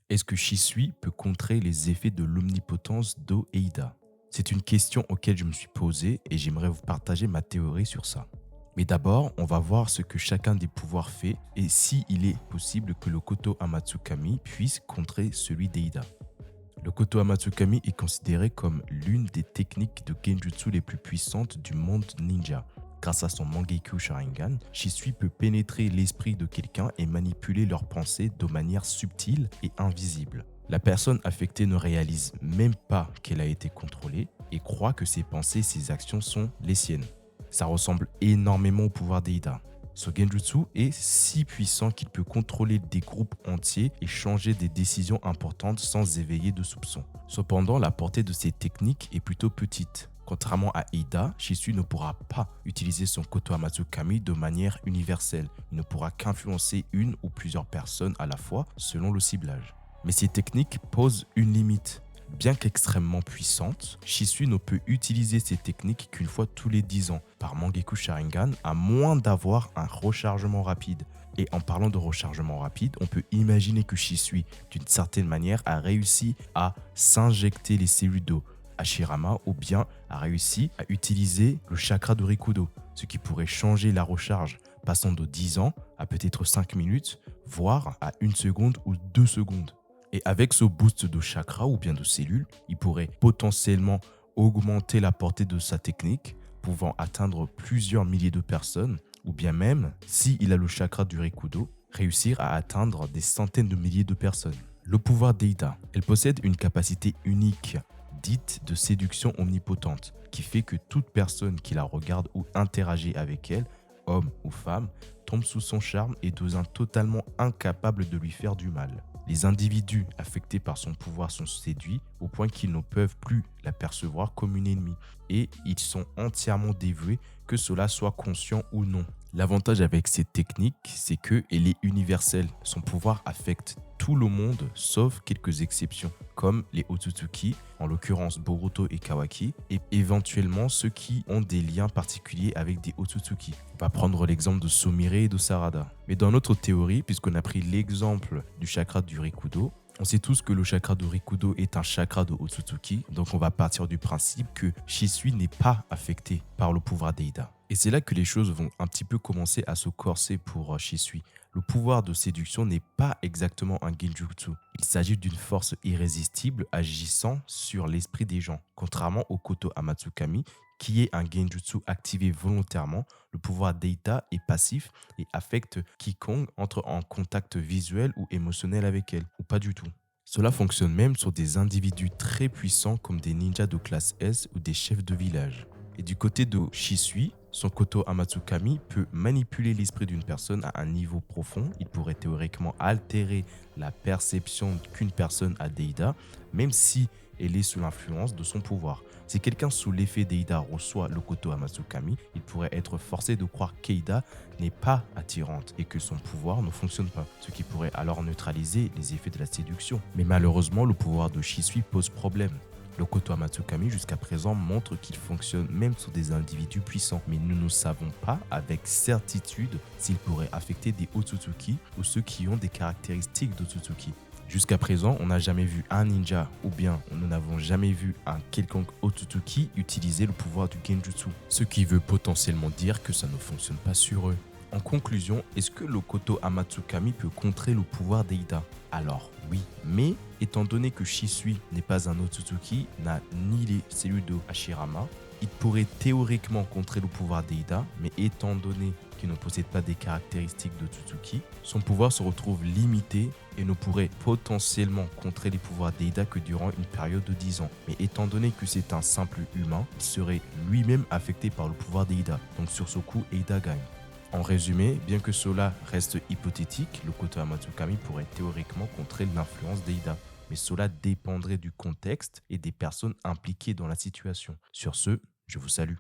Est-ce que Shisui peut contrer les effets de l'omnipotence d'O et Ida? C'est une question auquel je me suis posée et j'aimerais vous partager ma théorie sur ça. Mais d'abord, on va voir ce que chacun des pouvoirs fait et si il est possible que le Koto Amatsukami puisse contrer celui d'Eida. Le Koto Amatsukami est considéré comme l'une des techniques de Genjutsu les plus puissantes du monde ninja. Grâce à son Mangekyou Sharingan, Shisui peut pénétrer l'esprit de quelqu'un et manipuler leurs pensées de manière subtile et invisible. La personne affectée ne réalise même pas qu'elle a été contrôlée et croit que ses pensées et ses actions sont les siennes. Ça ressemble énormément au pouvoir d'Eida. Ce genjutsu est si puissant qu'il peut contrôler des groupes entiers et changer des décisions importantes sans éveiller de soupçons. Cependant, la portée de ces techniques est plutôt petite. Contrairement à Ida, Shisui ne pourra pas utiliser son Koto Amatsukami de manière universelle. Il ne pourra qu'influencer une ou plusieurs personnes à la fois selon le ciblage. Mais ces techniques posent une limite. Bien qu'extrêmement puissante, Shisui ne peut utiliser ces techniques qu'une fois tous les 10 ans par Mangekyou Sharingan à moins d'avoir un rechargement rapide. Et en parlant de rechargement rapide, on peut imaginer que Shisui, d'une certaine manière, a réussi à s'injecter les cellules d'eau Hashirama ou bien a réussi à utiliser le chakra de Rikudo, ce qui pourrait changer la recharge, passant de 10 ans à peut-être 5 minutes, voire à 1 seconde ou 2 secondes. Et avec ce boost de chakra ou bien de cellules, il pourrait potentiellement augmenter la portée de sa technique, pouvant atteindre plusieurs milliers de personnes, ou bien même, s'il a le chakra du Rikudo, réussir à atteindre des centaines de milliers de personnes. Le pouvoir d'Eida, elle possède une capacité unique, dite de séduction omnipotente, qui fait que toute personne qui la regarde ou interagit avec elle, homme ou femme, tombe sous son charme et devient totalement incapable de lui faire du mal. Les individus affectés par son pouvoir sont séduits au point qu'ils ne peuvent plus la percevoir comme une ennemie et ils sont entièrement dévoués, que cela soit conscient ou non. L'avantage avec cette technique, c'est qu'elle est universelle. Son pouvoir affecte tout le monde sauf quelques exceptions, comme les Otsutsuki, en l'occurrence Boruto et Kawaki, et éventuellement ceux qui ont des liens particuliers avec des Otsutsuki. On va prendre l'exemple de Sumire et de Sarada. Mais dans notre théorie, puisqu'on a pris l'exemple du chakra du Rikudo, on sait tous que le chakra de Rikudo est un chakra de Otsutsuki, donc on va partir du principe que Shisui n'est pas affecté par le pouvoir d'Eida. Et c'est là que les choses vont un petit peu commencer à se corser pour Shisui. Le pouvoir de séduction n'est pas exactement un genjutsu. Il s'agit d'une force irrésistible agissant sur l'esprit des gens. Contrairement au Koto Amatsukami, qui est un genjutsu activé volontairement, le pouvoir d'Eida est passif et affecte quiconque entre en contact visuel ou émotionnel avec elle, ou pas du tout. Cela fonctionne même sur des individus très puissants comme des ninjas de classe S ou des chefs de village. Et du côté de Shisui, son Koto Amatsukami peut manipuler l'esprit d'une personne à un niveau profond. Il pourrait théoriquement altérer la perception qu'une personne a d'Eida, même si elle est sous l'influence de son pouvoir. Si quelqu'un sous l'effet d'Eida reçoit le Koto Amatsukami, il pourrait être forcé de croire qu'Eida n'est pas attirante et que son pouvoir ne fonctionne pas, ce qui pourrait alors neutraliser les effets de la séduction. Mais malheureusement, le pouvoir de Shisui pose problème. Le Koto Amatsukami jusqu'à présent montre qu'il fonctionne même sur des individus puissants, mais nous ne savons pas avec certitude s'il pourrait affecter des Otsutsuki ou ceux qui ont des caractéristiques d'Otsutsuki. Jusqu'à présent, on n'a jamais vu un ninja ou bien nous n'avons jamais vu un quelconque Otsutsuki utiliser le pouvoir du Genjutsu, ce qui veut potentiellement dire que ça ne fonctionne pas sur eux. En conclusion, est-ce que le Koto Amatsukami peut contrer le pouvoir d'Eida? Alors oui, mais étant donné que Shisui n'est pas un Otsutsuki, n'a ni les cellules de Hashirama, il pourrait théoriquement contrer le pouvoir d'Eida, mais étant donné qu'il ne possède pas des caractéristiques d'Otsutsuki, son pouvoir se retrouve limité et ne pourrait potentiellement contrer les pouvoirs d'Eida que durant une période de 10 ans. Mais étant donné que c'est un simple humain, il serait lui-même affecté par le pouvoir d'Eida. Donc sur ce coup, Eida gagne. En résumé, bien que cela reste hypothétique, le Koto Amatsukami pourrait théoriquement contrer l'influence d'Eida. Mais cela dépendrait du contexte et des personnes impliquées dans la situation. Sur ce, je vous salue.